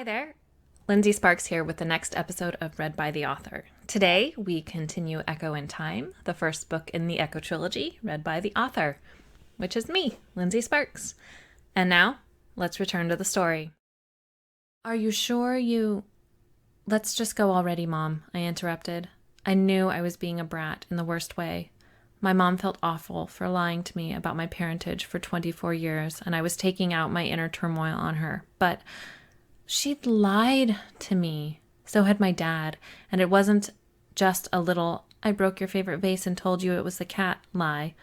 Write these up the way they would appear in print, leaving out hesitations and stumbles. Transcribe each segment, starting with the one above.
Hi there. Lindsey Sparks here with the next episode of Read by the Author. Today, we continue Echo in Time, the first book in the Echo Trilogy, read by the author, which is me, Lindsey Sparks. And now, let's return to the story. Are you sure you... Let's just go already, Mom, I interrupted. I knew I was being a brat in the worst way. My mom felt awful for lying to me about my parentage for 24 years, and I was taking out my inner turmoil on her. But she'd lied to me. So had my dad, and it wasn't just a little, I broke your favorite vase and told you it was the cat lie.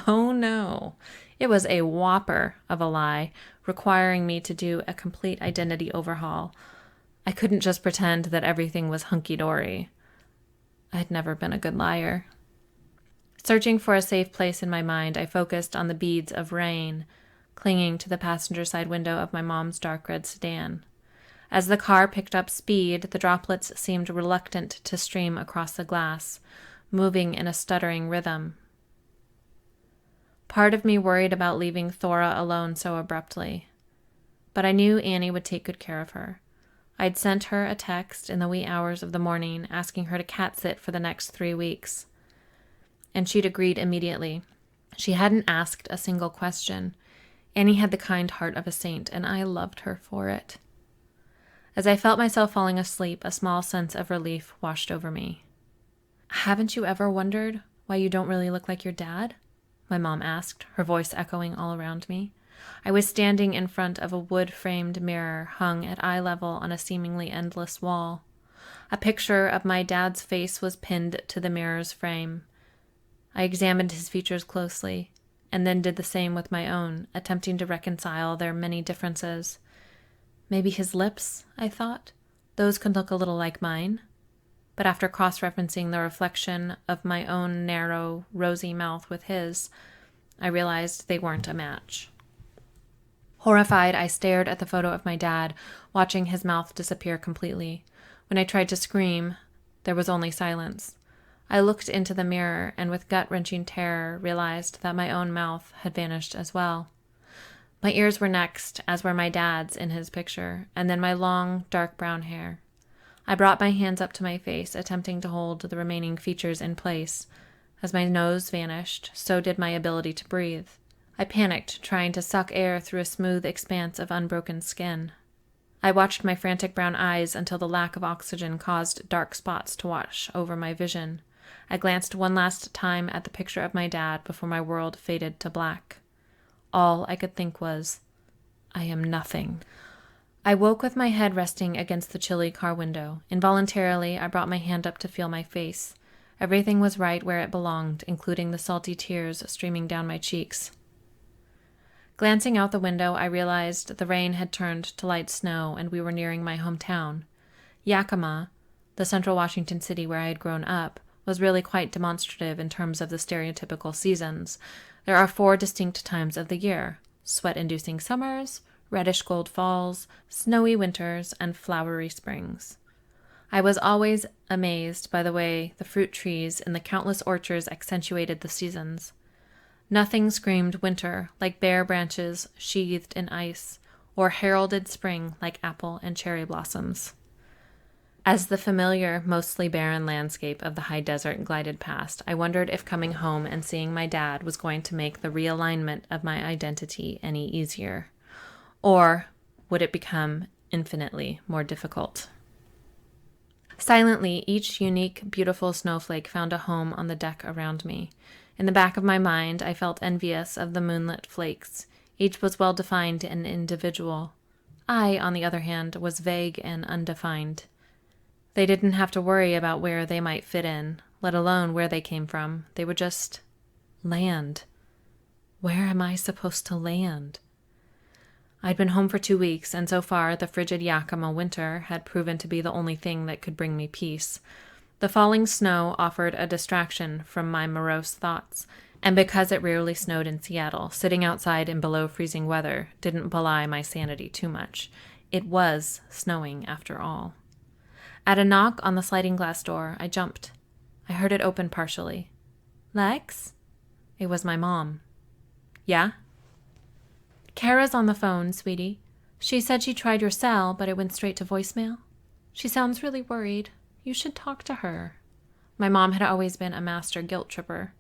Oh no. It was a whopper of a lie, requiring me to do a complete identity overhaul. I couldn't just pretend that everything was hunky-dory. I'd never been a good liar. Searching for a safe place in my mind, I focused on the beads of rain clinging to the passenger side window of my mom's dark red sedan. As the car picked up speed, the droplets seemed reluctant to stream across the glass, moving in a stuttering rhythm. Part of me worried about leaving Thora alone so abruptly, but I knew Annie would take good care of her. I'd sent her a text in the wee hours of the morning asking her to cat-sit for the next 3 weeks, and she'd agreed immediately. She hadn't asked a single question. Annie had the kind heart of a saint, and I loved her for it. As I felt myself falling asleep, a small sense of relief washed over me. Haven't you ever wondered why you don't really look like your dad? My mom asked, her voice echoing all around me. I was standing in front of a wood-framed mirror hung at eye level on a seemingly endless wall. A picture of my dad's face was pinned to the mirror's frame. I examined his features closely, and then did the same with my own, attempting to reconcile their many differences. Maybe his lips, I thought. Those could look a little like mine. But after cross-referencing the reflection of my own narrow, rosy mouth with his, I realized they weren't a match. Horrified, I stared at the photo of my dad, watching his mouth disappear completely. When I tried to scream, there was only silence. I looked into the mirror and with gut-wrenching terror realized that my own mouth had vanished as well. My ears were next, as were my dad's in his picture, and then my long, dark brown hair. I brought my hands up to my face, attempting to hold the remaining features in place. As my nose vanished, so did my ability to breathe. I panicked, trying to suck air through a smooth expanse of unbroken skin. I watched my frantic brown eyes until the lack of oxygen caused dark spots to wash over my vision. I glanced one last time at the picture of my dad before my world faded to black. All I could think was, I am nothing. I woke with my head resting against the chilly car window. Involuntarily, I brought my hand up to feel my face. Everything was right where it belonged, including the salty tears streaming down my cheeks. Glancing out the window, I realized the rain had turned to light snow and we were nearing my hometown. Yakima, the central Washington city where I had grown up, was really quite demonstrative in terms of the stereotypical seasons. There are 4 distinct times of the year: sweat-inducing summers, reddish-gold falls, snowy winters, and flowery springs. I was always amazed by the way the fruit trees in the countless orchards accentuated the seasons. Nothing screamed winter like bare branches sheathed in ice, or heralded spring like apple and cherry blossoms. As the familiar, mostly barren landscape of the high desert glided past, I wondered if coming home and seeing my dad was going to make the realignment of my identity any easier. Or would it become infinitely more difficult? Silently, each unique, beautiful snowflake found a home on the deck around me. In the back of my mind, I felt envious of the moonlit flakes. Each was well-defined and individual. I, on the other hand, was vague and undefined. They didn't have to worry about where they might fit in, let alone where they came from. They would just land. Where am I supposed to land? I'd been home for 2 weeks, and so far the frigid Yakima winter had proven to be the only thing that could bring me peace. The falling snow offered a distraction from my morose thoughts, and because it rarely snowed in Seattle, sitting outside in below-freezing weather didn't belie my sanity too much. It was snowing, after all. At a knock on the sliding glass door, I jumped. I heard it open partially. "Lex?" It was my mom. "Yeah?" "Kara's on the phone, sweetie. She said she tried your cell, but it went straight to voicemail. She sounds really worried. You should talk to her. My mom had always been a master guilt tripper.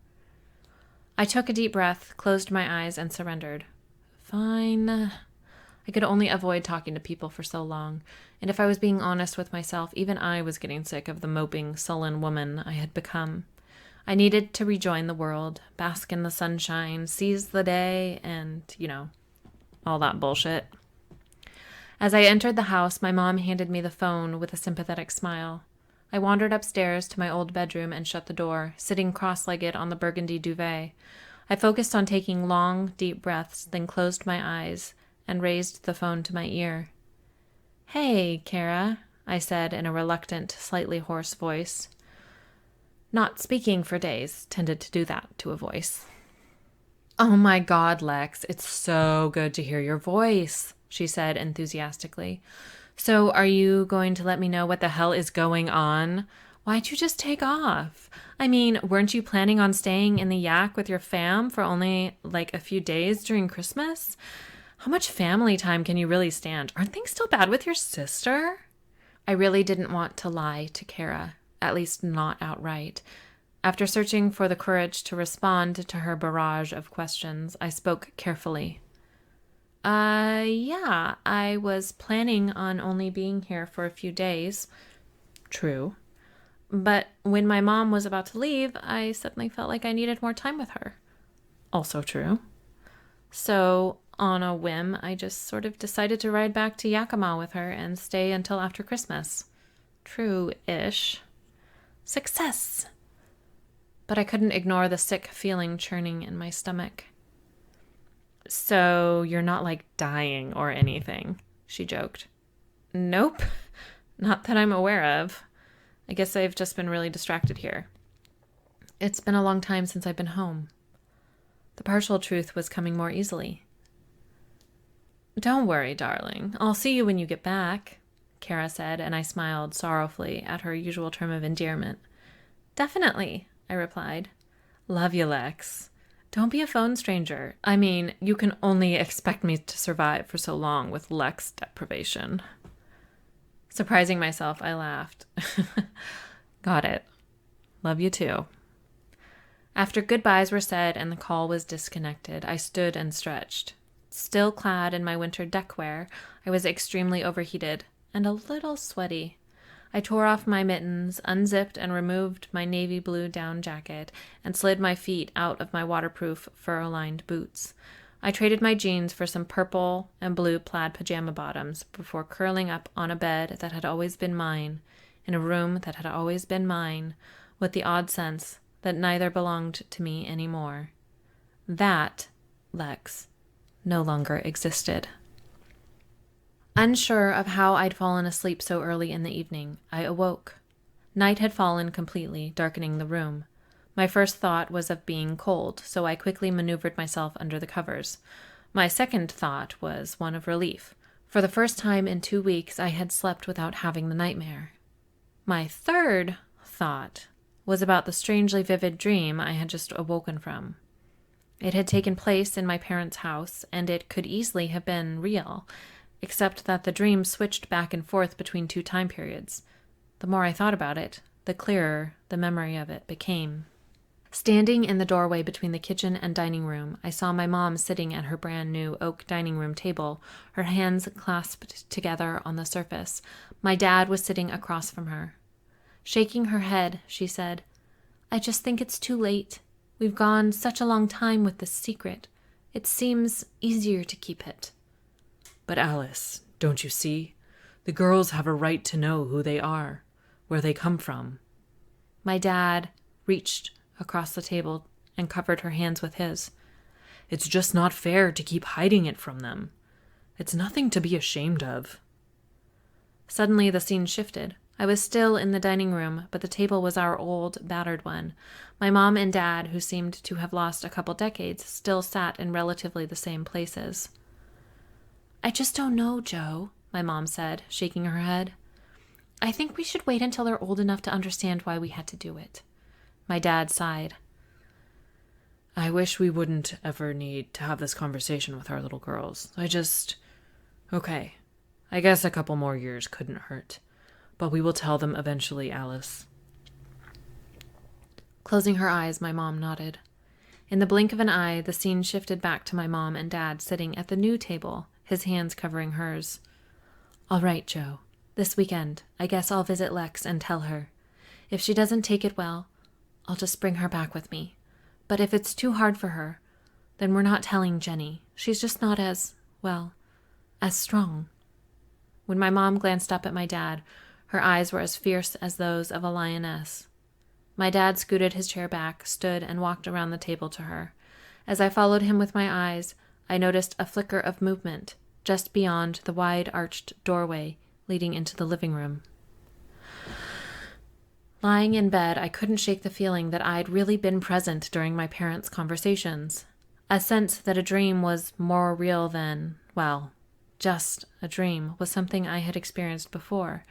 I took a deep breath, closed my eyes, and surrendered. Fine. I could only avoid talking to people for so long, and if I was being honest with myself, even I was getting sick of the moping, sullen woman I had become. I needed to rejoin the world, bask in the sunshine, seize the day, and, all that bullshit. As I entered the house, my mom handed me the phone with a sympathetic smile. I wandered upstairs to my old bedroom and shut the door, sitting cross-legged on the burgundy duvet. I focused on taking long, deep breaths, then closed my eyes and raised the phone to my ear. Hey, Kara, I said in a reluctant, slightly hoarse voice. Not speaking for days tended to do that to a voice. Oh my God, Lex, it's so good to hear your voice, she said enthusiastically. So are you going to let me know what the hell is going on? Why'd you just take off? I mean, weren't you planning on staying in the Yak with your fam for only a few days during Christmas? How much family time can you really stand? Aren't things still bad with your sister? I really didn't want to lie to Kara, at least not outright. After searching for the courage to respond to her barrage of questions, I spoke carefully. Yeah, I was planning on only being here for a few days. True. But when my mom was about to leave, I suddenly felt like I needed more time with her. Also true. So, on a whim, I just sort of decided to ride back to Yakima with her and stay until after Christmas. True-ish. Success! But I couldn't ignore the sick feeling churning in my stomach. So you're not dying or anything, she joked. Nope, not that I'm aware of. I guess I've just been really distracted here. It's been a long time since I've been home. The partial truth was coming more easily. Don't worry, darling. I'll see you when you get back, Kara said, and I smiled sorrowfully at her usual term of endearment. Definitely, I replied. Love you, Lex. Don't be a phone stranger. I mean, you can only expect me to survive for so long with Lex deprivation. Surprising myself, I laughed. Got it. Love you too. After goodbyes were said and the call was disconnected, I stood and stretched. Still clad in my winter deckwear, I was extremely overheated and a little sweaty. I tore off my mittens, unzipped and removed my navy blue down jacket, and slid my feet out of my waterproof, fur-lined boots. I traded my jeans for some purple and blue plaid pajama bottoms before curling up on a bed that had always been mine, in a room that had always been mine, with the odd sense that neither belonged to me anymore. That, Lex, no longer existed. Unsure of how I'd fallen asleep so early in the evening, I awoke. Night had fallen completely, darkening the room. My first thought was of being cold, so I quickly maneuvered myself under the covers. My second thought was one of relief. For the first time in 2 weeks, I had slept without having the nightmare. My third thought was about the strangely vivid dream I had just awoken from. It had taken place in my parents' house, and it could easily have been real, except that the dream switched back and forth between 2 time periods. The more I thought about it, the clearer the memory of it became. Standing in the doorway between the kitchen and dining room, I saw my mom sitting at her brand-new oak dining room table, her hands clasped together on the surface. My dad was sitting across from her. Shaking her head, she said, "I just think it's too late. We've gone such a long time with this secret. It seems easier to keep it." But Alice, don't you see? The girls have a right to know who they are, where they come from. My dad reached across the table and covered her hands with his. It's just not fair to keep hiding it from them. It's nothing to be ashamed of. Suddenly the scene shifted. I was still in the dining room, but the table was our old, battered one. My mom and dad, who seemed to have lost a couple decades, still sat in relatively the same places. "I just don't know, Joe," my mom said, shaking her head. "I think we should wait until they're old enough to understand why we had to do it." My dad sighed. I wish we wouldn't ever need to have this conversation with our little girls. Okay, I guess a couple more years couldn't hurt. But we will tell them eventually, Alice. Closing her eyes, my mom nodded. In the blink of an eye, the scene shifted back to my mom and dad sitting at the new table, his hands covering hers. All right, Joe. This weekend, I guess I'll visit Lex and tell her. If she doesn't take it well, I'll just bring her back with me. But if it's too hard for her, then we're not telling Jenny. She's just not as strong. When my mom glanced up at my dad, her eyes were as fierce as those of a lioness. My dad scooted his chair back, stood, and walked around the table to her. As I followed him with my eyes, I noticed a flicker of movement just beyond the wide-arched doorway leading into the living room. Lying in bed, I couldn't shake the feeling that I'd really been present during my parents' conversations. A sense that a dream was more real than, just a dream was something I had experienced before,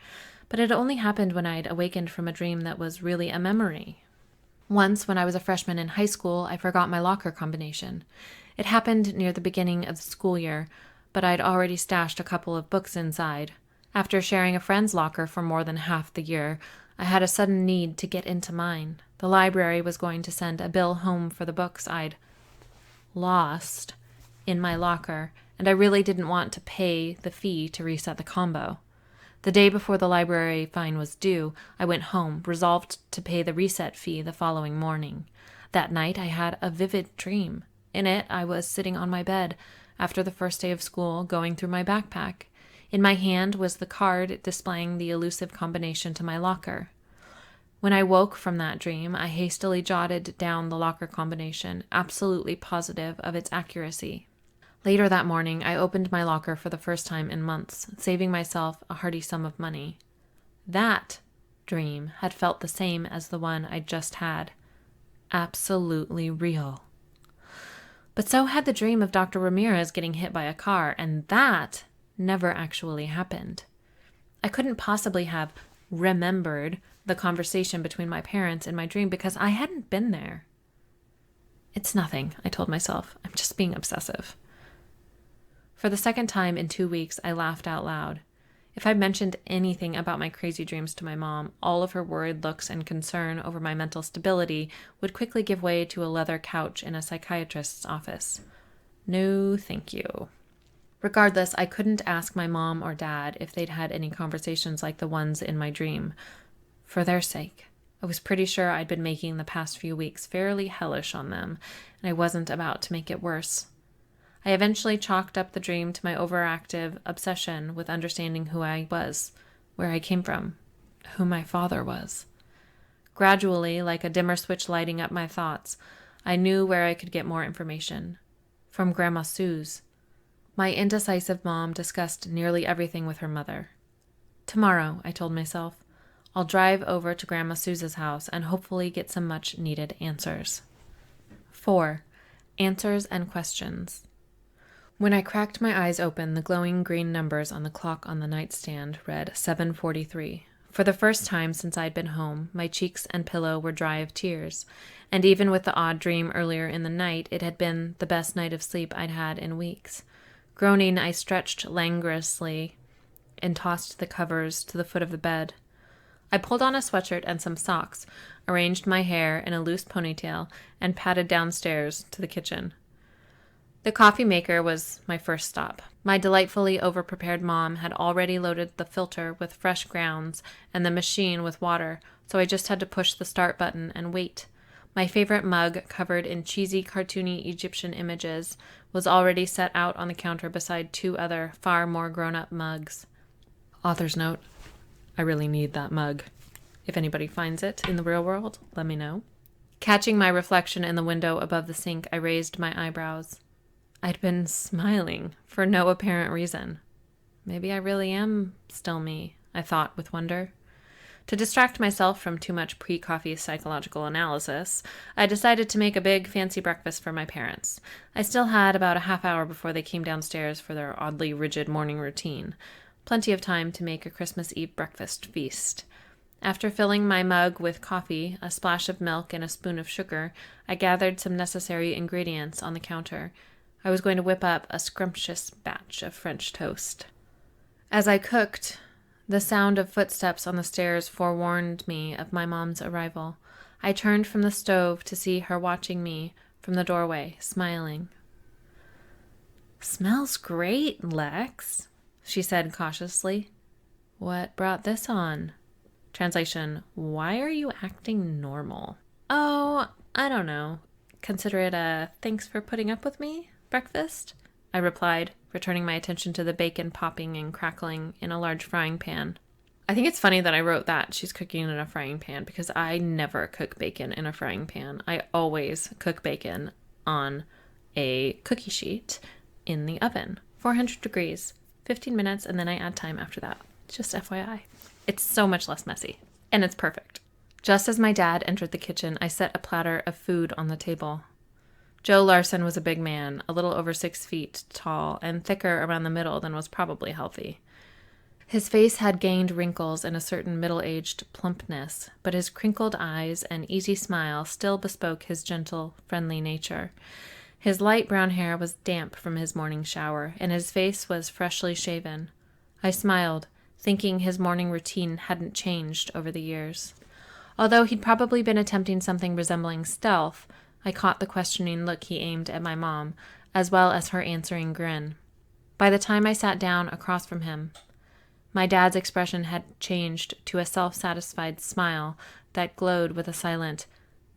but it only happened when I'd awakened from a dream that was really a memory. Once, when I was a freshman in high school, I forgot my locker combination. It happened near the beginning of the school year, but I'd already stashed a couple of books inside. After sharing a friend's locker for more than half the year, I had a sudden need to get into mine. The library was going to send a bill home for the books I'd lost in my locker, and I really didn't want to pay the fee to reset the combo. The day before the library fine was due, I went home, resolved to pay the reset fee the following morning. That night, I had a vivid dream. In it, I was sitting on my bed after the first day of school, going through my backpack. In my hand was the card displaying the elusive combination to my locker. When I woke from that dream, I hastily jotted down the locker combination, absolutely positive of its accuracy. Later that morning, I opened my locker for the first time in months, saving myself a hearty sum of money. That dream had felt the same as the one I'd just had. Absolutely real. But so had the dream of Dr. Ramirez getting hit by a car, and that never actually happened. I couldn't possibly have remembered the conversation between my parents in my dream because I hadn't been there. It's nothing, I told myself. I'm just being obsessive. For the second time in 2 weeks, I laughed out loud. If I mentioned anything about my crazy dreams to my mom, all of her worried looks and concern over my mental stability would quickly give way to a leather couch in a psychiatrist's office. No, thank you. Regardless, I couldn't ask my mom or dad if they'd had any conversations like the ones in my dream. For their sake. I was pretty sure I'd been making the past few weeks fairly hellish on them, and I wasn't about to make it worse. I eventually chalked up the dream to my overactive obsession with understanding who I was, where I came from, who my father was. Gradually, like a dimmer switch lighting up my thoughts, I knew where I could get more information. From Grandma Sue's. My indecisive mom discussed nearly everything with her mother. Tomorrow, I told myself, I'll drive over to Grandma Sue's house and hopefully get some much-needed answers. 4. Answers and questions. When I cracked my eyes open, the glowing green numbers on the clock on the nightstand read 7:43. For the first time since I'd been home, my cheeks and pillow were dry of tears, and even with the odd dream earlier in the night, it had been the best night of sleep I'd had in weeks. Groaning, I stretched languorously and tossed the covers to the foot of the bed. I pulled on a sweatshirt and some socks, arranged my hair in a loose ponytail, and padded downstairs to the kitchen. The coffee maker was my first stop. My delightfully over-prepared mom had already loaded the filter with fresh grounds and the machine with water, so I just had to push the start button and wait. My favorite mug, covered in cheesy, cartoony Egyptian images, was already set out on the counter beside 2 other, far more grown-up mugs. Author's note. I really need that mug. If anybody finds it in the real world, let me know. Catching my reflection in the window above the sink, I raised my eyebrows. I'd been smiling for no apparent reason. Maybe I really am still me, I thought with wonder. To distract myself from too much pre-coffee psychological analysis, I decided to make a big fancy breakfast for my parents. I still had about a half hour before they came downstairs for their oddly rigid morning routine. Plenty of time to make a Christmas Eve breakfast feast. After filling my mug with coffee, a splash of milk, and a spoon of sugar, I gathered some necessary ingredients on the counter. I was going to whip up a scrumptious batch of French toast. As I cooked, the sound of footsteps on the stairs forewarned me of my mom's arrival. I turned from the stove to see her watching me from the doorway, smiling. "Smells great, Lex," she said cautiously. "What brought this on?" Translation: Why are you acting normal? "Oh, I don't know. Consider it a thanks for putting up with me breakfast," I replied, returning my attention to the bacon popping and crackling in a large frying pan. I think it's funny that I wrote that she's cooking in a frying pan because I never cook bacon in a frying pan. I always cook bacon on a cookie sheet in the oven, 400 degrees, 15 minutes, and then I add time after that. Just FYI. It's so much less messy, and it's perfect. Just as my dad entered the kitchen, I set a platter of food on the table. Joe Larson was a big man, a little over 6 feet tall, and thicker around the middle than was probably healthy. His face had gained wrinkles and a certain middle-aged plumpness, but his crinkled eyes and easy smile still bespoke his gentle, friendly nature. His light brown hair was damp from his morning shower, and his face was freshly shaven. I smiled, thinking his morning routine hadn't changed over the years. Although he'd probably been attempting something resembling stealth, I caught the questioning look he aimed at my mom, as well as her answering grin. By the time I sat down across from him, my dad's expression had changed to a self-satisfied smile that glowed with a silent,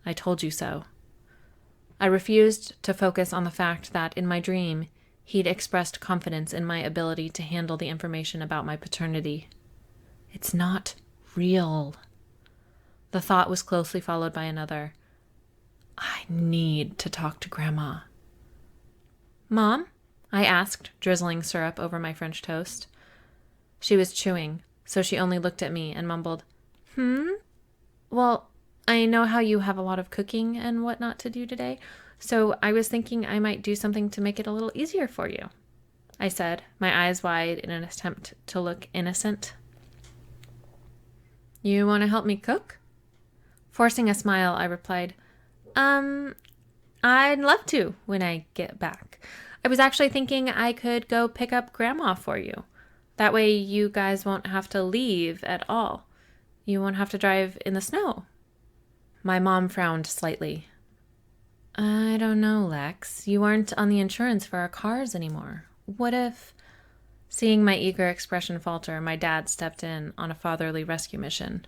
"I told you so." I refused to focus on the fact that, in my dream, he'd expressed confidence in my ability to handle the information about my paternity. "It's not real." The thought was closely followed by another. "I need to talk to Grandma." "Mom?" I asked, drizzling syrup over my French toast. She was chewing, so she only looked at me and mumbled, "Well, I know how you have a lot of cooking and whatnot to do today, so I was thinking I might do something to make it a little easier for you," I said, my eyes wide in an attempt to look innocent. "You want to help me cook?" Forcing a smile, I replied, I'd love to when I get back. I was actually thinking I could go pick up Grandma for you. That way you guys won't have to leave at all. You won't have to drive in the snow." My mom frowned slightly. "I don't know, Lex. You aren't on the insurance for our cars anymore. What if..." Seeing my eager expression falter, my dad stepped in on a fatherly rescue mission.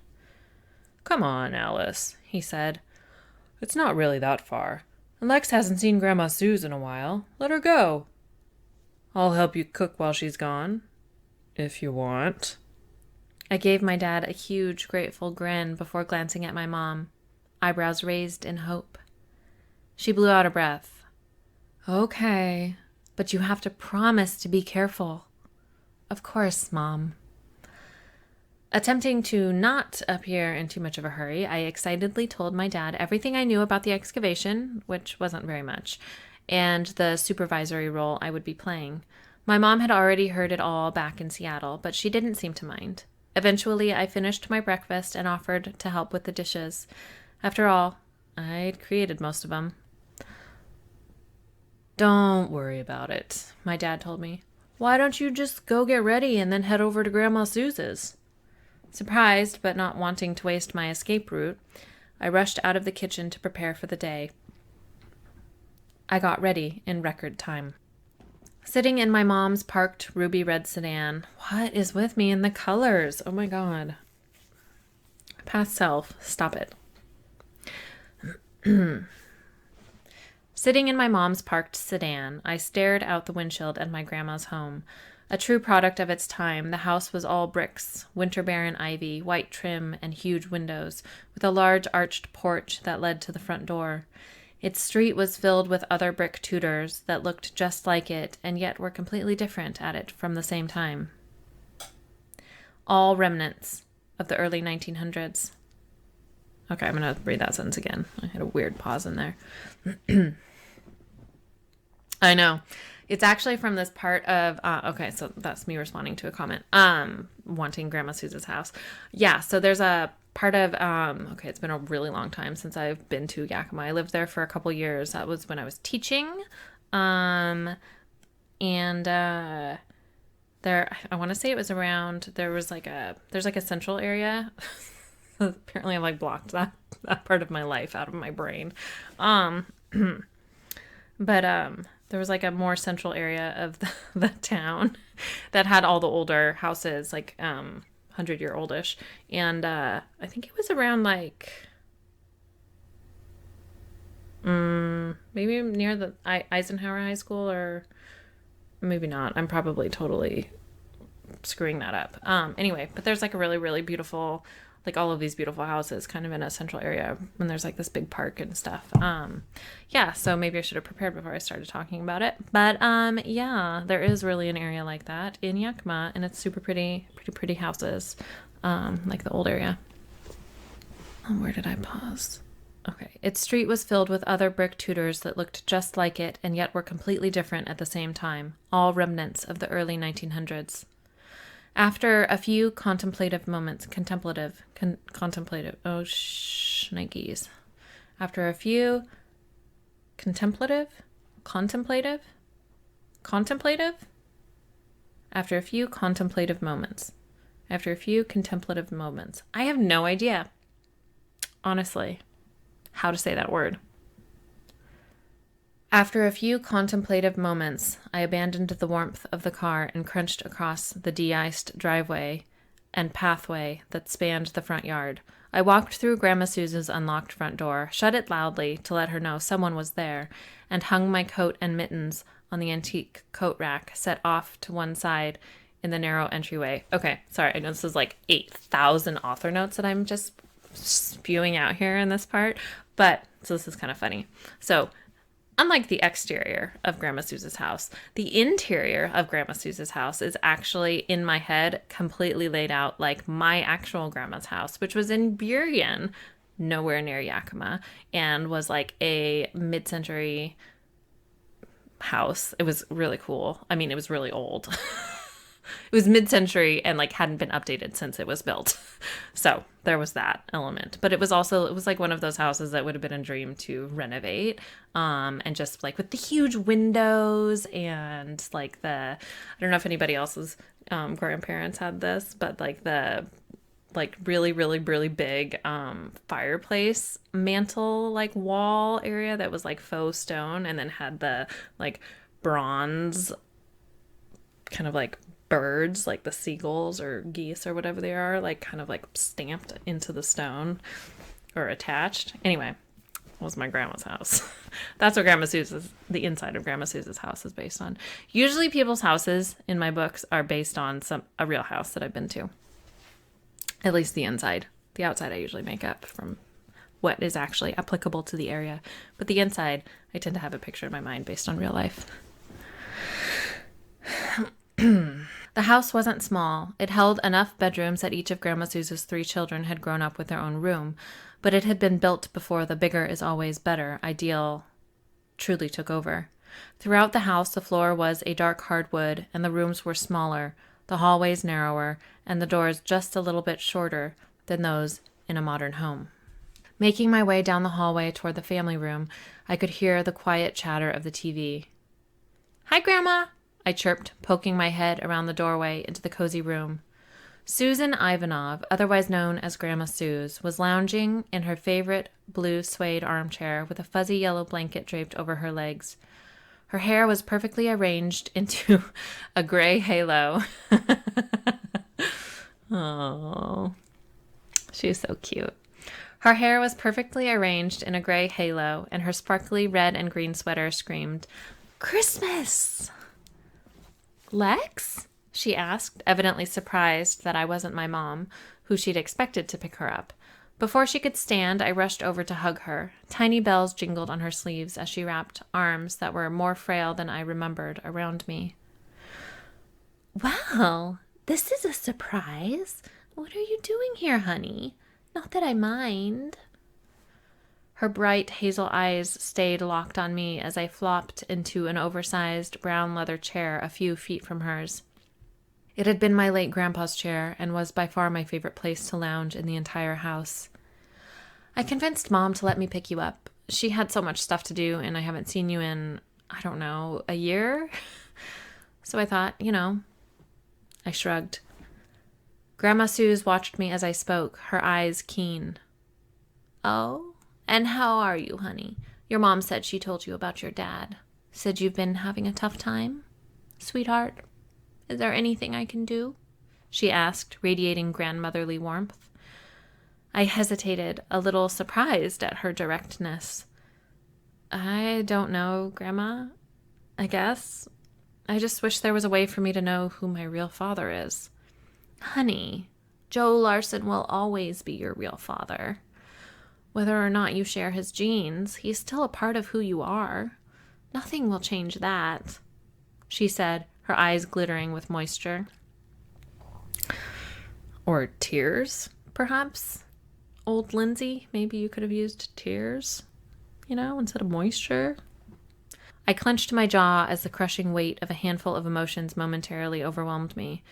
"Come on, Alice," he said. "It's not really that far. And Lex hasn't seen Grandma Suze in a while. Let her go. I'll help you cook while she's gone, if you want." I gave my dad a huge, grateful grin before glancing at my mom, eyebrows raised in hope. She blew out a breath. "Okay, but you have to promise to be careful." "Of course, Mom." Attempting to not appear in too much of a hurry, I excitedly told my dad everything I knew about the excavation, which wasn't very much, and the supervisory role I would be playing. My mom had already heard it all back in Seattle, but she didn't seem to mind. Eventually, I finished my breakfast and offered to help with the dishes. After all, I'd created most of them. "Don't worry about it," my dad told me. "Why don't you just go get ready and then head over to Grandma Suze's?" Surprised, but not wanting to waste my escape route, I rushed out of the kitchen to prepare for the day. I got ready in record time. Sitting in my mom's parked ruby red sedan. What is with me and the colors? Oh my god. Past self, stop it. Sitting in my mom's parked sedan, I stared out the windshield at my grandma's home. A true product of its time, the house was all bricks, winter-barren ivy, white trim, and huge windows, with a large arched porch that led to the front door. Its street was filled with other brick Tudors that looked just like it, and yet were completely different at it from the same time. All remnants of the early 1900s. Okay, I'm going to read that sentence again. I had a weird pause in there. I know. It's actually from this part of, okay, so that's me responding to a comment, wanting Grandma Suze's house. Yeah, so there's a part of, okay, it's been a really long time since I've been to Yakima. I lived there for a couple years. That was when I was teaching. And then there, I want to say it was around, there's like a central area. Apparently I've like blocked that part of my life out of my brain. Um, but there was like a more central area of the town that had all the older houses, like 100-year oldish. And I think it was around like maybe near the Eisenhower High School, or maybe not. I'm probably totally screwing that up. Anyway, but there's like a really, really beautiful, like all of these beautiful houses kind of in a central area, and there's like this big park and stuff. Yeah, so maybe I should have prepared before I started talking about it. But yeah, there is really an area like that in Yakima, and it's super pretty houses, like the old area. Where did I pause? Okay. Its street was filled with other brick Tudors that looked just like it and yet were completely different at the same time, all remnants of the early 1900s. After a few contemplative moments, oh, shnikes. After a few contemplative? After a few contemplative moments. I have no idea, honestly, how to say that word. After a few contemplative moments, I abandoned the warmth of the car and crunched across the de-iced driveway and pathway that spanned the front yard. I walked through Grandma Susan's unlocked front door, shut it loudly to let her know someone was there, and hung my coat and mittens on the antique coat rack set off to one side in the narrow entryway. Okay, sorry, I know this is like 8,000 author notes that I'm just spewing out here in this part, but so this is kind of funny. So, unlike the exterior of Grandma Susan's house, the interior of Grandma Susan's house is actually, in my head, completely laid out like my actual grandma's house, which was in Burien, nowhere near Yakima, and was like a mid-century house. It was really cool. I mean, it was really old. It was mid-century and like hadn't been updated since it was built. So there was that element. But it was like one of those houses that would have been a dream to renovate. And just like with the huge windows and like I don't know if anybody else's grandparents had this, but like the like really, really, really big fireplace mantle like wall area that was like faux stone, and then had the like bronze kind of like birds, like the seagulls or geese or whatever they are, like kind of like stamped into the stone or attached. Anyway, that was my grandma's house. That's what the inside of Grandma Susan's house is based on. Usually people's houses in my books are based on a real house that I've been to. At least the inside. The outside I usually make up from what is actually applicable to the area. But the inside, I tend to have a picture in my mind based on real life. The house wasn't small. It held enough bedrooms that each of Grandma Susan's 3 children had grown up with their own room, but it had been built before the bigger is always better ideal truly took over. Throughout the house, the floor was a dark hardwood, and the rooms were smaller, the hallways narrower, and the doors just a little bit shorter than those in a modern home. Making my way down the hallway toward the family room, I could hear the quiet chatter of the TV. "Hi, Grandma," I chirped, poking my head around the doorway into the cozy room. Susan Ivanov, otherwise known as Grandma Suze, was lounging in her favorite blue suede armchair with a fuzzy yellow blanket draped over her legs. Her hair was perfectly arranged into a gray halo. Oh, she's so cute. Her hair was perfectly arranged in a gray halo, and her sparkly red and green sweater screamed, "Christmas!" "Lex?" she asked, evidently surprised that I wasn't my mom, who she'd expected to pick her up. Before she could stand, I rushed over to hug her. Tiny bells jingled on her sleeves as she wrapped arms that were more frail than I remembered around me. "Well, this is a surprise. What are you doing here, honey? Not that I mind." Her bright hazel eyes stayed locked on me as I flopped into an oversized brown leather chair a few feet from hers. It had been my late grandpa's chair and was by far my favorite place to lounge in the entire house. "I convinced Mom to let me pick you up. She had so much stuff to do, and I haven't seen you in, I don't know, a year? So I thought, I shrugged. Grandma Suze watched me as I spoke, her eyes keen. Oh, and how are you, honey? Your mom said she told you about your dad. Said you've been having a tough time? Sweetheart, is there anything I can do? She asked, radiating grandmotherly warmth. I hesitated, a little surprised at her directness. I don't know, Grandma. I guess. I just wish there was a way for me to know who my real father is. Honey, Joe Larson will always be your real father. Whether or not you share his genes, he's still a part of who you are. Nothing will change that, she said, her eyes glittering with moisture. Or tears, perhaps? Old Lindsey, maybe you could have used tears, instead of moisture. I clenched my jaw as the crushing weight of a handful of emotions momentarily overwhelmed me.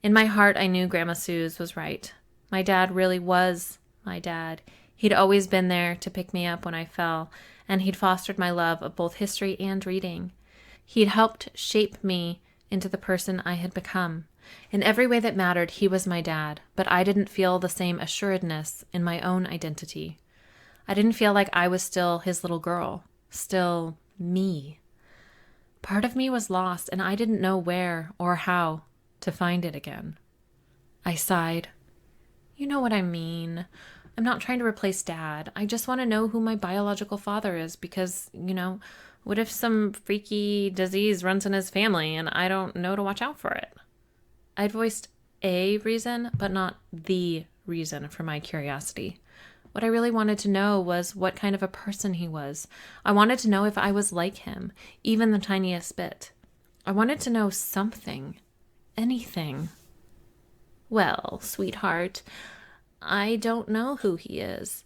In my heart, I knew Grandma Suze was right. My dad really was my dad. He'd always been there to pick me up when I fell, and he'd fostered my love of both history and reading. He'd helped shape me into the person I had become. In every way that mattered, he was my dad, but I didn't feel the same assuredness in my own identity. I didn't feel like I was still his little girl, still me. Part of me was lost, and I didn't know where or how to find it again. I sighed. You know what I mean. I'm not trying to replace Dad. I just want to know who my biological father is because, what if some freaky disease runs in his family and I don't know to watch out for it? I'd voiced a reason, but not the reason for my curiosity. What I really wanted to know was what kind of a person he was. I wanted to know if I was like him, even the tiniest bit. I wanted to know something. Anything. Well, sweetheart, I don't know who he is.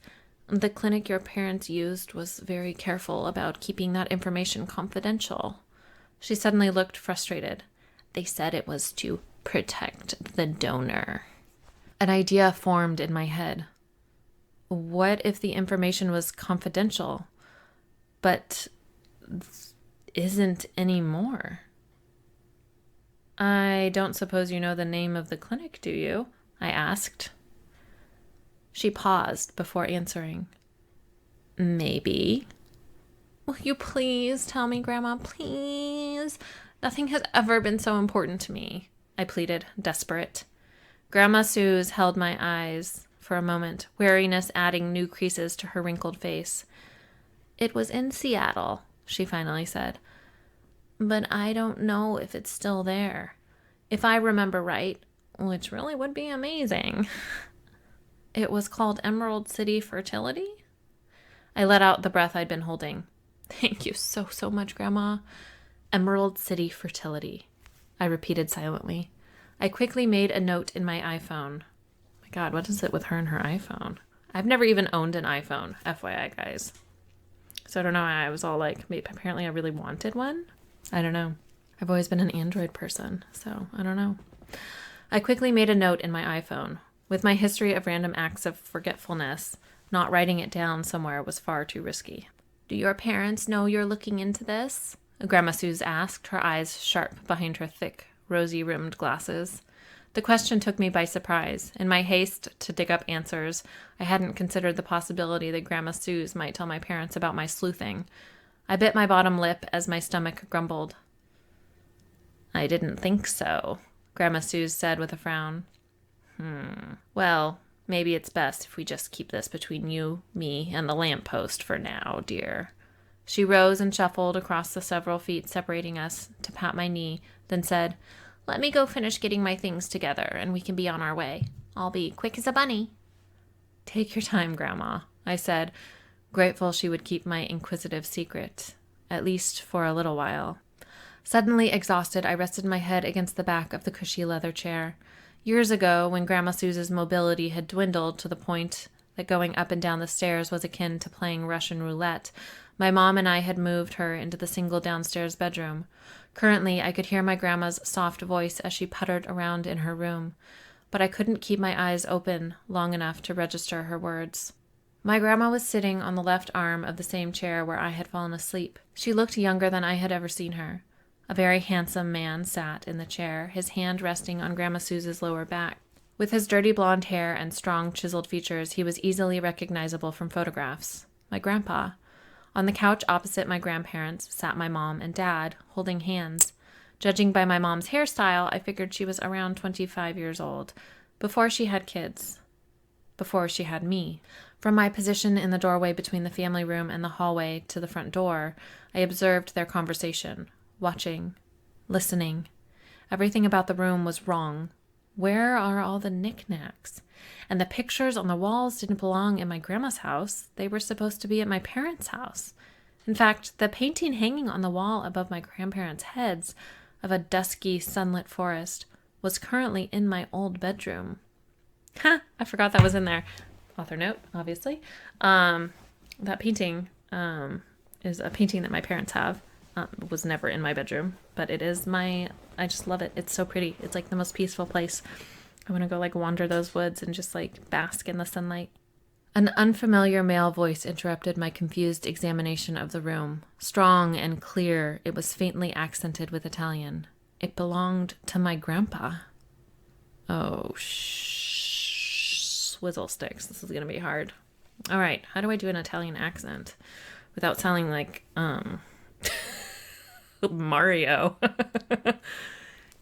The clinic your parents used was very careful about keeping that information confidential. She suddenly looked frustrated. They said it was to protect the donor. An idea formed in my head. What if the information was confidential, but isn't anymore? I don't suppose you know the name of the clinic, do you? I asked. She paused before answering. Maybe. Will you please tell me, Grandma, please? Nothing has ever been so important to me, I pleaded, desperate. Grandma Suze held my eyes for a moment, wariness adding new creases to her wrinkled face. It was in Seattle, she finally said. But I don't know if it's still there. If I remember right, which really would be amazing. It was called Emerald City Fertility? I let out the breath I'd been holding. Thank you so much, Grandma. Emerald City Fertility, I repeated silently. I quickly made a note in my iPhone. My God, what is it with her and her iPhone? I've never even owned an iPhone, FYI, guys. So I don't know, I was all like, maybe apparently I really wanted one? I don't know. I've always been an Android person, so I don't know. I quickly made a note in my iPhone. With my history of random acts of forgetfulness, not writing it down somewhere was far too risky. Do your parents know you're looking into this? Grandma Suze asked, her eyes sharp behind her thick, rosy-rimmed glasses. The question took me by surprise. In my haste to dig up answers, I hadn't considered the possibility that Grandma Suze might tell my parents about my sleuthing. I bit my bottom lip as my stomach grumbled. I didn't think so, Grandma Suze said with a frown. Well, maybe it's best if we just keep this between you, me, and the lamppost for now, dear. She rose and shuffled across the several feet separating us to pat my knee, then said, Let me go finish getting my things together, and we can be on our way. I'll be quick as a bunny. Take your time, Grandma, I said, grateful she would keep my inquisitive secret, at least for a little while. Suddenly exhausted, I rested my head against the back of the cushy leather chair. Years ago, when Grandma Suze's mobility had dwindled to the point that going up and down the stairs was akin to playing Russian roulette, my mom and I had moved her into the single downstairs bedroom. Currently, I could hear my grandma's soft voice as she puttered around in her room, but I couldn't keep my eyes open long enough to register her words. My grandma was sitting on the left arm of the same chair where I had fallen asleep. She looked younger than I had ever seen her. A very handsome man sat in the chair, his hand resting on Grandma Sue's lower back. With his dirty blonde hair and strong, chiseled features, he was easily recognizable from photographs. My grandpa. On the couch opposite my grandparents sat my mom and dad, holding hands. Judging by my mom's hairstyle, I figured she was around 25 years old, before she had kids. Before she had me. From my position in the doorway between the family room and the hallway to the front door, I observed their conversation, watching, listening. Everything about the room was wrong. Where are all the knickknacks? And the pictures on the walls didn't belong in my grandma's house. They were supposed to be at my parents' house. In fact, the painting hanging on the wall above my grandparents' heads of a dusky, sunlit forest was currently in my old bedroom. Ha! I forgot that was in there. Author note, obviously. That painting is a painting that my parents have. Was never in my bedroom, but it is I just love it. It's so pretty. It's like the most peaceful place. I want to go like wander those woods and just like bask in the sunlight. An unfamiliar male voice interrupted my confused examination of the room. Strong and clear, it was faintly accented with Italian. It belonged to my grandpa. Oh, swizzle sticks. This is going to be hard. All right. How do I do an Italian accent without sounding like, Mario?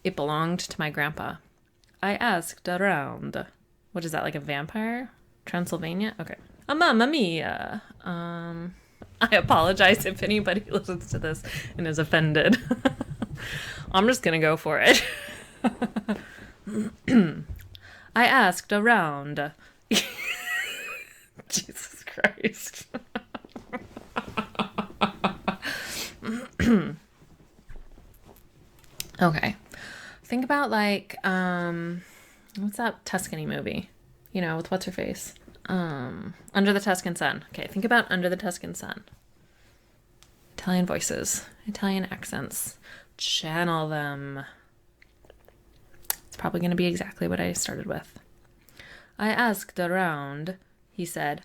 It belonged to my grandpa. I asked around. What is that, like a vampire? Transylvania? Okay. Mamma mia. I apologize if anybody listens to this and is offended. I'm just gonna go for it. I asked around. Jesus Christ. Okay. Think about like, what's that Tuscany movie? You know, with what's her face? Under the Tuscan Sun. Okay, think about Under the Tuscan Sun. Italian voices, Italian accents. Channel them. It's probably going to be exactly what I started with. I asked around, he said.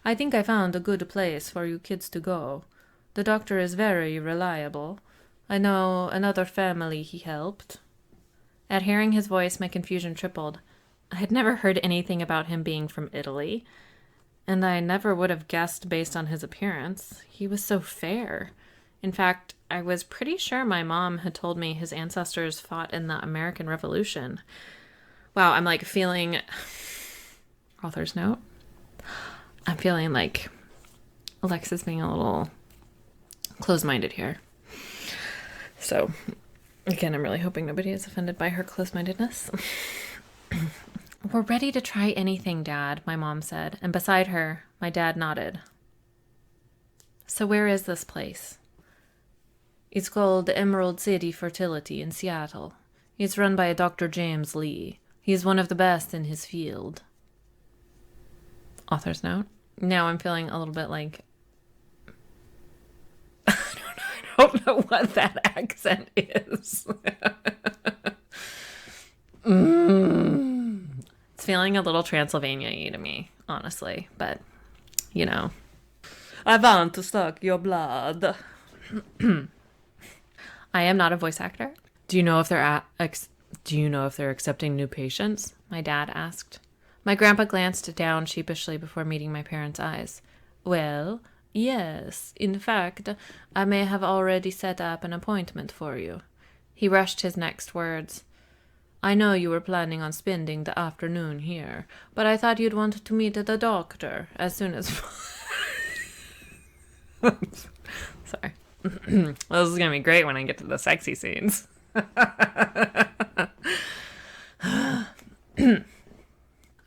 I think I found a good place for you kids to go. The doctor is very reliable. I know another family he helped. At hearing his voice, my confusion tripled. I had never heard anything about him being from Italy, and I never would have guessed based on his appearance. He was so fair. In fact, I was pretty sure my mom had told me his ancestors fought in the American Revolution. Wow, I'm like feeling... Author's note? I'm feeling like Alexa's being a little close-minded here. So, again, I'm really hoping nobody is offended by her close-mindedness. We're ready to try anything, Dad, my mom said, and beside her, my dad nodded. So where is this place? It's called Emerald City Fertility in Seattle. It's run by Dr. James Lee. He's one of the best in his field. Author's note. Now I'm feeling a little bit like... I don't know what that accent is. It's feeling a little Transylvania-y to me, honestly. But, you know. I want to suck your blood. I am not a voice actor. Do you know if they're accepting new patients? My dad asked. My grandpa glanced down sheepishly before meeting my parents' eyes. Well, yes. In fact, I may have already set up an appointment for you. He rushed his next words. I know you were planning on spending the afternoon here, but I thought you'd want to meet the doctor as soon as... Sorry. Well, this is going to be great when I get to the sexy scenes.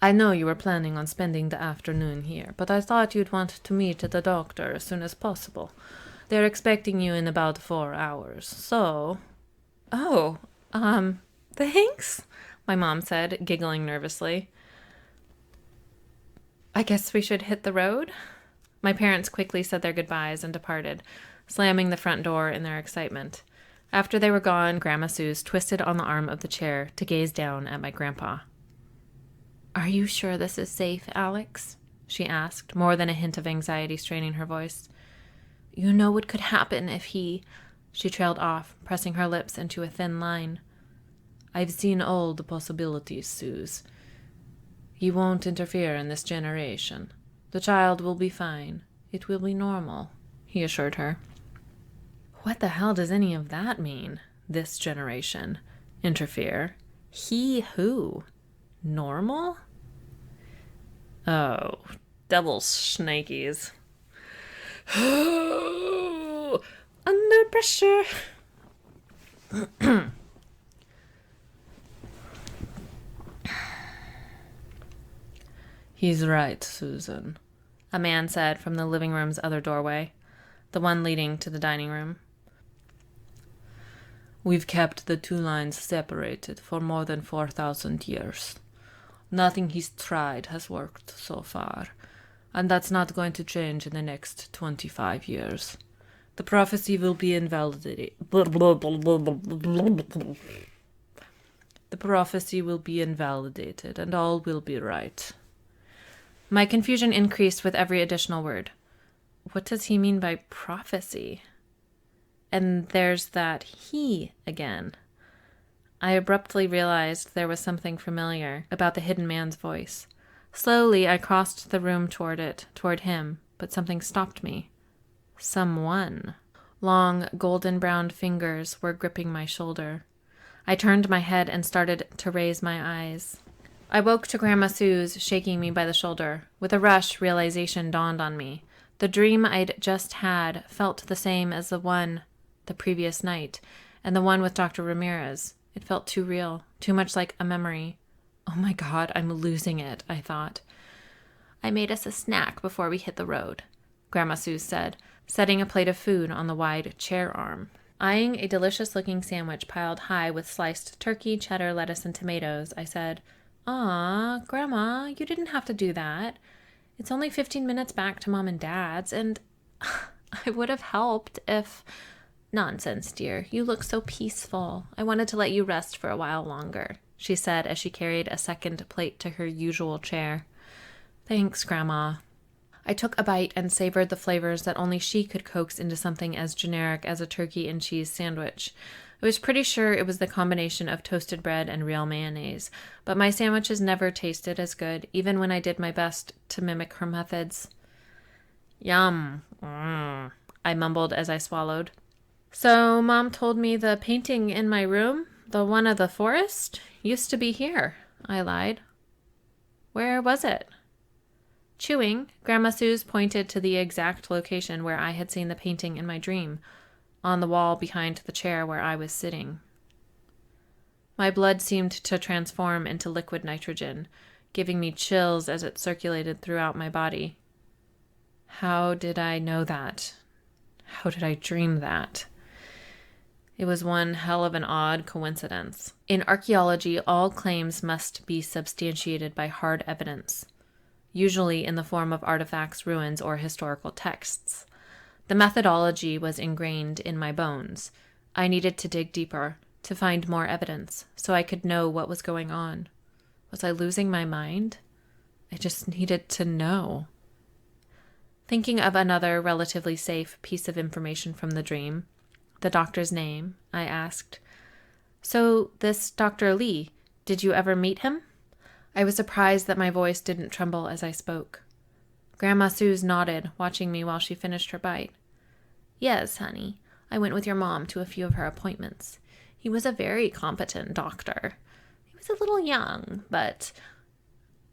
I know you were planning on spending the afternoon here, but I thought you'd want to meet the doctor as soon as possible. They're expecting you in about 4 hours, so... Oh, thanks, my mom said, giggling nervously. I guess we should hit the road? My parents quickly said their goodbyes and departed, slamming the front door in their excitement. After they were gone, Grandma Suze twisted on the arm of the chair to gaze down at my grandpa. Are you sure this is safe, Alex? She asked, more than a hint of anxiety straining her voice. You know what could happen if he... She trailed off, pressing her lips into a thin line. I've seen all the possibilities, Suze. You won't interfere in this generation. The child will be fine. It will be normal, he assured her. What the hell does any of that mean? This generation. Interfere? He who? Normal? Oh, double shnikies. Under pressure. He's right, Susan, a man said from the living room's other doorway, the one leading to the dining room. We've kept the two lines separated for more than 4,000 years. Nothing he's tried has worked so far, and that's not going to change in the next 25 years. The prophecy will be invalidated. The prophecy will be invalidated, and all will be right. My confusion increased with every additional word. What does he mean by prophecy? And there's that he again. I abruptly realized there was something familiar about the hidden man's voice. Slowly, I crossed the room toward him, but something stopped me. Someone. Long, golden-brown fingers were gripping my shoulder. I turned my head and started to raise my eyes. I woke to Grandma Sue's shaking me by the shoulder. With a rush, realization dawned on me. The dream I'd just had felt the same as the one the previous night, and the one with Dr. Ramirez. It felt too real, too much like a memory. Oh my God, I'm losing it, I thought. I made us a snack before we hit the road, Grandma Sue said, setting a plate of food on the wide chair arm. Eyeing a delicious-looking sandwich piled high with sliced turkey, cheddar, lettuce, and tomatoes, I said, "Aw, Grandma, you didn't have to do that. It's only 15 minutes back to Mom and Dad's, and I would have helped if—" "Nonsense, dear. You look so peaceful. I wanted to let you rest for a while longer," she said as she carried a second plate to her usual chair. "Thanks, Grandma." I took a bite and savored the flavors that only she could coax into something as generic as a turkey and cheese sandwich. I was pretty sure it was the combination of toasted bread and real mayonnaise, but my sandwiches never tasted as good, even when I did my best to mimic her methods. "Yum," I mumbled as I swallowed. "So Mom told me the painting in my room, the one of the forest, used to be here," I lied. "Where was it?" Chewing, Grandma Suze pointed to the exact location where I had seen the painting in my dream, on the wall behind the chair where I was sitting. My blood seemed to transform into liquid nitrogen, giving me chills as it circulated throughout my body. How did I know that? How did I dream that? It was one hell of an odd coincidence. In archaeology, all claims must be substantiated by hard evidence, usually in the form of artifacts, ruins, or historical texts. The methodology was ingrained in my bones. I needed to dig deeper, to find more evidence, so I could know what was going on. Was I losing my mind? I just needed to know. Thinking of another relatively safe piece of information from the dream, the doctor's name, I asked, "So this Dr. Lee, did you ever meet him?" I was surprised that my voice didn't tremble as I spoke. Grandma Suze nodded, watching me while she finished her bite. "Yes, honey. I went with your mom to a few of her appointments. He was a very competent doctor. He was a little young, but—"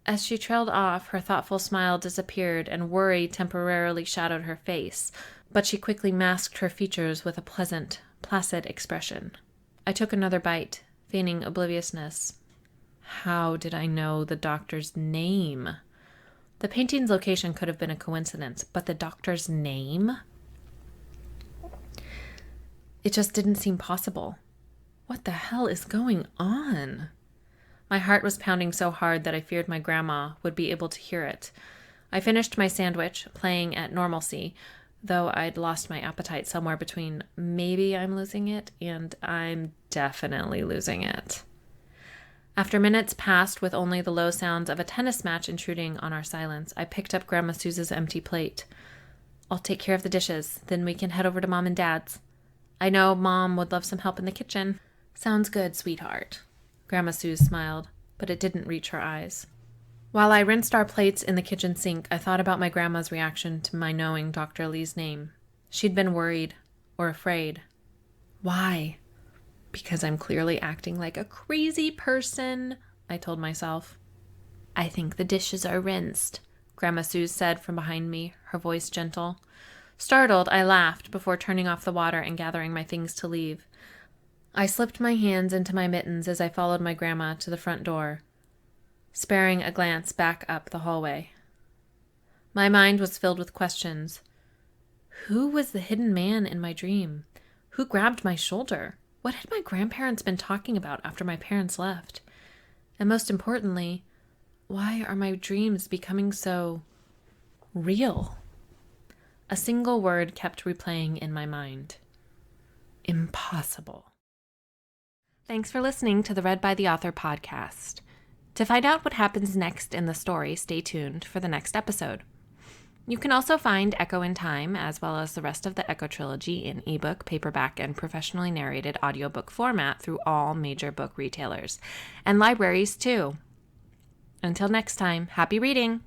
As she trailed off, her thoughtful smile disappeared and worry temporarily shadowed her face, but she quickly masked her features with a pleasant, placid expression. I took another bite, feigning obliviousness. How did I know the doctor's name? The painting's location could have been a coincidence, but the doctor's name? It just didn't seem possible. What the hell is going on? My heart was pounding so hard that I feared my grandma would be able to hear it. I finished my sandwich, playing at normalcy, though I'd lost my appetite somewhere between maybe I'm losing it and I'm definitely losing it. After minutes passed with only the low sounds of a tennis match intruding on our silence, I picked up Grandma Suze's empty plate. "I'll take care of the dishes, then we can head over to Mom and Dad's," I know Mom would love some help in the kitchen. Sounds good, sweetheart. Grandma Sue smiled, but it didn't reach her eyes. While I rinsed our plates in the kitchen sink, I thought about my grandma's reaction to my knowing Dr. Lee's name. She'd been worried or afraid. Why? Because I'm clearly acting like a crazy person, I told myself. I think the dishes are rinsed, Grandma Sue said from behind me, her voice gentle. Startled, I laughed before turning off the water and gathering my things to leave. I slipped my hands into my mittens as I followed my grandma to the front door, sparing a glance back up the hallway. My mind was filled with questions. Who was the hidden man in my dream? Who grabbed my shoulder? What had my grandparents been talking about after my parents left? And most importantly, why are my dreams becoming so real? A single word kept replaying in my mind. Impossible. Thanks for listening to the Read by the Author podcast. To find out what happens next in the story, stay tuned for the next episode. You can also find Echo in Time, as well as the rest of the Echo Trilogy, in ebook, paperback, and professionally narrated audiobook format through all major book retailers, and libraries too. Until next time, happy reading!